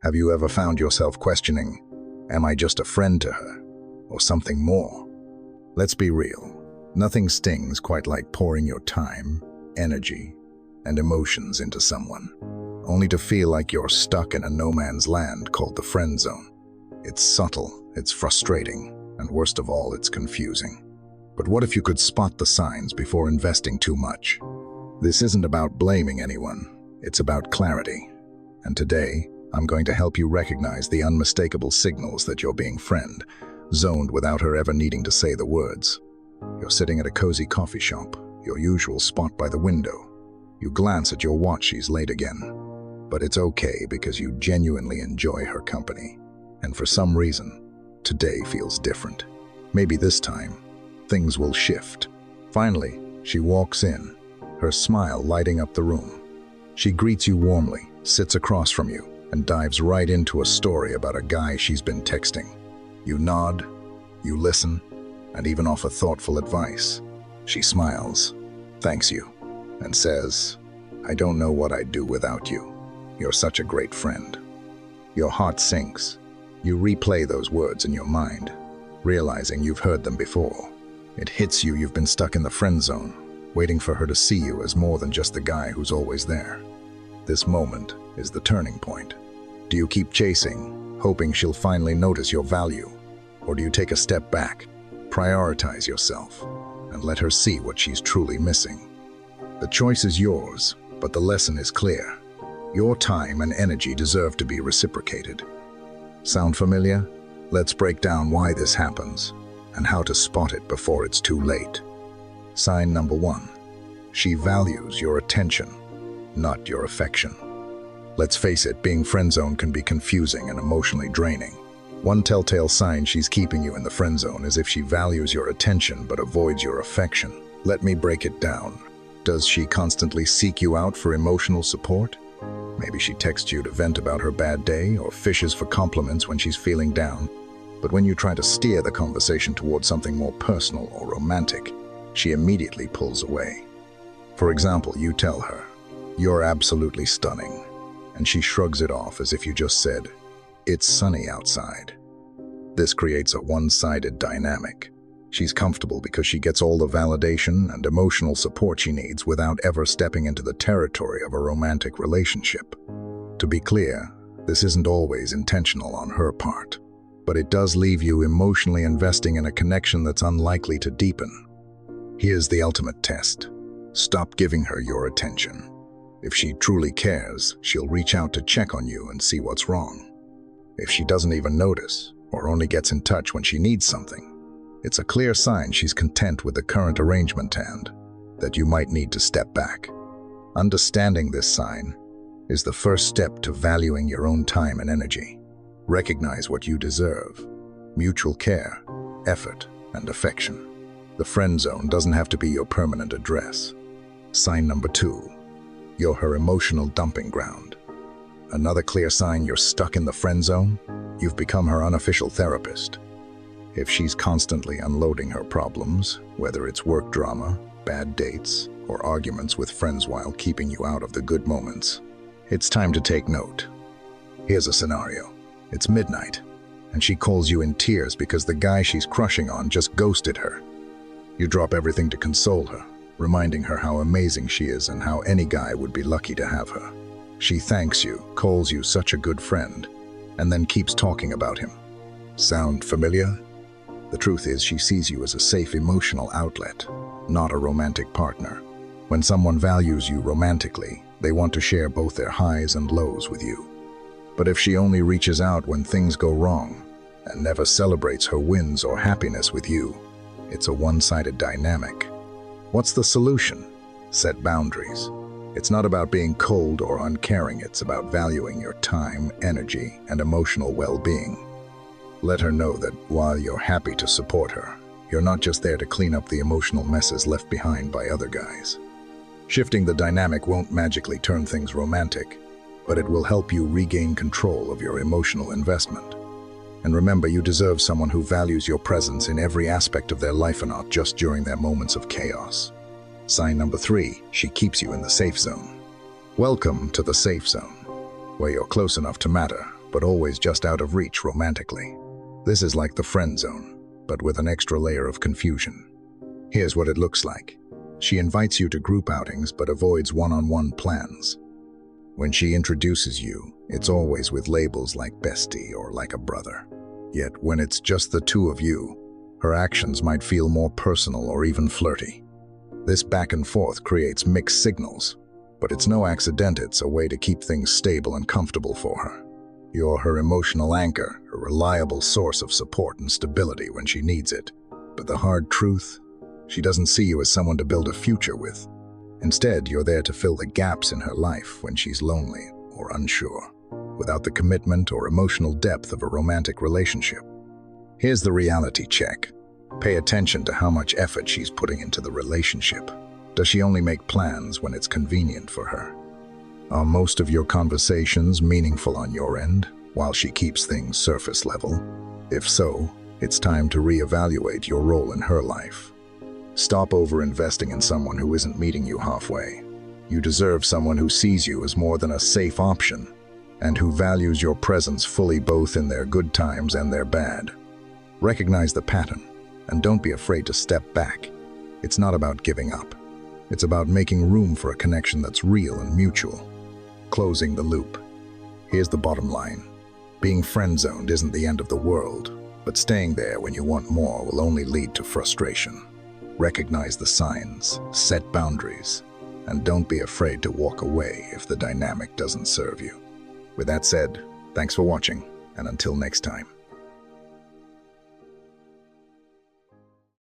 Have you ever found yourself questioning, am I just a friend to her, or something more? Let's be real. Nothing stings quite like pouring your time, energy, and emotions into someone, only to feel like you're stuck in a no-man's land called the friend zone. It's subtle, it's frustrating, and worst of all, it's confusing. But what if you could spot the signs before investing too much? This isn't about blaming anyone, it's about clarity. And today, I'm going to help you recognize the unmistakable signals that you're being friend-zoned without her ever needing to say the words. You're sitting at a cozy coffee shop, your usual spot by the window. You glance at your watch, she's late again. But it's okay because you genuinely enjoy her company. And for some reason, today feels different. Maybe this time, things will shift. Finally, she walks in, her smile lighting up the room. She greets you warmly, sits across from you, and dives right into a story about a guy she's been texting. You nod, you listen, and even offer thoughtful advice. She smiles, thanks you, and says, I don't know what I'd do without you. You're such a great friend. Your heart sinks. You replay those words in your mind, realizing you've heard them before. It hits you you've been stuck in the friend zone, waiting for her to see you as more than just the guy who's always there. This moment is the turning point. Do you keep chasing, hoping she'll finally notice your value? Or do you take a step back, prioritize yourself, and let her see what she's truly missing? The choice is yours, but the lesson is clear. Your time and energy deserve to be reciprocated. Sound familiar? Let's break down why this happens and how to spot it before it's too late. Sign number 1. She values your attention, not your affection. Let's face it, being friend zone can be confusing and emotionally draining. One telltale sign she's keeping you in the friend zone is if she values your attention but avoids your affection. Let me break it down. Does she constantly seek you out for emotional support? Maybe she texts you to vent about her bad day or fishes for compliments when she's feeling down. But when you try to steer the conversation towards something more personal or romantic, she immediately pulls away. For example, you tell her, you're absolutely stunning, and she shrugs it off as if you just said, it's sunny outside. This creates a one-sided dynamic. She's comfortable because she gets all the validation and emotional support she needs without ever stepping into the territory of a romantic relationship. To be clear, this isn't always intentional on her part, but it does leave you emotionally investing in a connection that's unlikely to deepen. Here's the ultimate test. Stop giving her your attention. If she truly cares, she'll reach out to check on you and see what's wrong. If she doesn't even notice, or only gets in touch when she needs something, it's a clear sign she's content with the current arrangement and that you might need to step back. Understanding this sign is the first step to valuing your own time and energy. Recognize what you deserve: mutual care, effort, and affection. The friend zone doesn't have to be your permanent address. Sign number 2. You're her emotional dumping ground. Another clear sign you're stuck in the friend zone: you've become her unofficial therapist. If she's constantly unloading her problems, whether it's work drama, bad dates, or arguments with friends while keeping you out of the good moments, it's time to take note. Here's a scenario. It's midnight, and she calls you in tears because the guy she's crushing on just ghosted her. You drop everything to console her, reminding her how amazing she is and how any guy would be lucky to have her. She thanks you, calls you such a good friend, and then keeps talking about him. Sound familiar? The truth is, she sees you as a safe emotional outlet, not a romantic partner. When someone values you romantically, they want to share both their highs and lows with you. But if she only reaches out when things go wrong and never celebrates her wins or happiness with you, it's a one-sided dynamic. What's the solution? Set boundaries. It's not about being cold or uncaring, it's about valuing your time, energy, and emotional well-being. Let her know that while you're happy to support her, you're not just there to clean up the emotional messes left behind by other guys. Shifting the dynamic won't magically turn things romantic, but it will help you regain control of your emotional investment. And remember, you deserve someone who values your presence in every aspect of their life and not just during their moments of chaos. Sign number 3, she keeps you in the safe zone. Welcome to the safe zone, where you're close enough to matter, but always just out of reach romantically. This is like the friend zone, but with an extra layer of confusion. Here's what it looks like. She invites you to group outings but avoids one-on-one plans. When she introduces you, it's always with labels like bestie or like a brother. Yet when it's just the two of you, her actions might feel more personal or even flirty. This back and forth creates mixed signals, but it's no accident. It's a way to keep things stable and comfortable for her. You're her emotional anchor, a reliable source of support and stability when she needs it. But the hard truth, she doesn't see you as someone to build a future with. Instead, you're there to fill the gaps in her life when she's lonely or unsure, without the commitment or emotional depth of a romantic relationship. Here's the reality check. Pay attention to how much effort she's putting into the relationship. Does she only make plans when it's convenient for her? Are most of your conversations meaningful on your end, while she keeps things surface level? If so, it's time to reevaluate your role in her life. Stop over-investing in someone who isn't meeting you halfway. You deserve someone who sees you as more than a safe option, and who values your presence fully both in their good times and their bad. Recognize the pattern, and don't be afraid to step back. It's not about giving up. It's about making room for a connection that's real and mutual. Closing the loop. Here's the bottom line. Being friend-zoned isn't the end of the world, but staying there when you want more will only lead to frustration. Recognize the signs, set boundaries, and don't be afraid to walk away if the dynamic doesn't serve you. With that said, thanks for watching, and until next time.